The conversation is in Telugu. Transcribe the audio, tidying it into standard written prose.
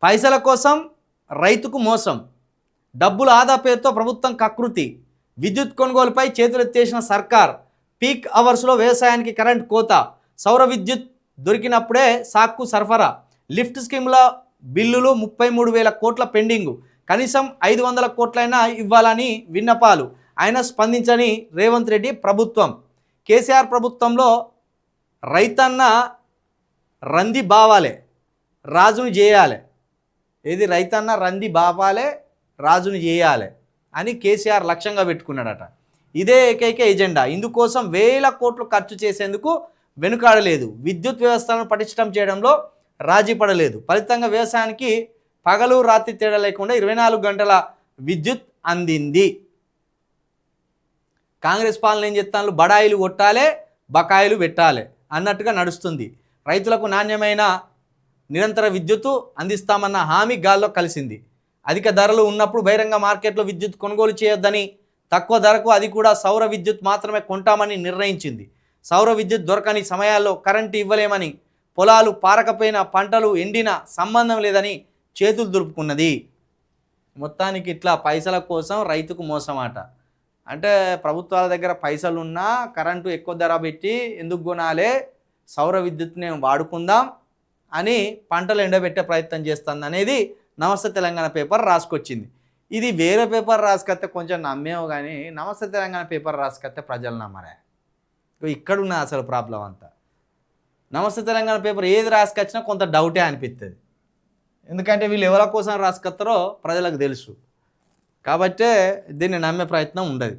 పైసల కోసం రైతుకు మోసం, డబ్బుల ఆదా పేరుతో ప్రభుత్వం కకృతి, విద్యుత్ కొనుగోలుపై చేతులెత్తేసిన సర్కార్, పీక్ అవర్స్లో వ్యవసాయానికి కరెంట్ కోత, సౌర విద్యుత్ దొరికినప్పుడే సాక్కు సరఫరా, లిఫ్ట్ స్కీమ్ల బిల్లులు 33,000 కోట్ల పెండింగు, కనీసం 500 కోట్లైనా ఇవ్వాలని విన్నపాలు, ఆయన స్పందించని రేవంత్ రెడ్డి ప్రభుత్వం. కేసీఆర్ ప్రభుత్వంలో రైతన్న రంది బావాలే రాజును చేయాలి, ఏది రైతన్న రంది బాపాలే రాజును చేయాలి అని కేసీఆర్ లక్ష్యంగా పెట్టుకున్నాడట. ఇదే ఏకైక ఎజెండా. ఇందుకోసం వేల కోట్లు ఖర్చు చేసేందుకు వెనుకాడలేదు. విద్యుత్ వ్యవస్థలను పటిష్టం చేయడంలో రాజీ పడలేదు. ఫలితంగా వ్యవసాయానికి పగలు రాత్రి తేడా లేకుండా 24 గంటల విద్యుత్ అందింది. కాంగ్రెస్ పాలన ఏం చెప్తాను, బడాయిలు కొట్టాలే బకాయిలు పెట్టాలి అన్నట్టుగా నడుస్తుంది. రైతులకు నాణ్యమైన నిరంతర విద్యుత్తు అందిస్తామన్న హామీ గాల్లో కలిసింది. అధిక ధరలు ఉన్నప్పుడు బహిరంగ మార్కెట్లో విద్యుత్ కొనుగోలు చేయొద్దని, తక్కువ ధరకు అది కూడా సౌర విద్యుత్ మాత్రమే కొంటామని నిర్ణయించింది. సౌర విద్యుత్ దొరకని సమయాల్లో కరెంటు ఇవ్వలేమని, పొలాలు పారకపోయిన పంటలు ఎండిన సంబంధం లేదని చేతులు దులుపుకున్నది. మొత్తానికి ఇట్లా పైసల కోసం రైతుకు మోసమాట. అంటే ప్రభుత్వాల దగ్గర పైసలున్నా కరెంటు ఎక్కువ ధర పెట్టి ఎందుకు కొనాలే, సౌర విద్యుత్ని వాడుకుందాం అని పంటలు ఎండబెట్టే ప్రయత్నం చేస్తుంది అనేది నమస్తే తెలంగాణ పేపర్ రాసుకొచ్చింది. ఇది వేరే పేపర్ రాసుకొస్తే కొంచెం నమ్మేమో కానీ నమస్తే తెలంగాణ పేపర్ రాసుకొస్తే ప్రజలు నమ్మరే. ఇక్కడున్న అసలు ప్రాబ్లం అంతా. నమస్తే తెలంగాణ పేపర్ ఏది రాసుకొచ్చినా కొంత డౌటే అనిపిస్తుంది. ఎందుకంటే వీళ్ళు ఎవరి కోసం రాసుకొస్తారో ప్రజలకు తెలుసు. కాబట్టే దీన్ని నమ్మే ప్రయత్నం ఉండదు.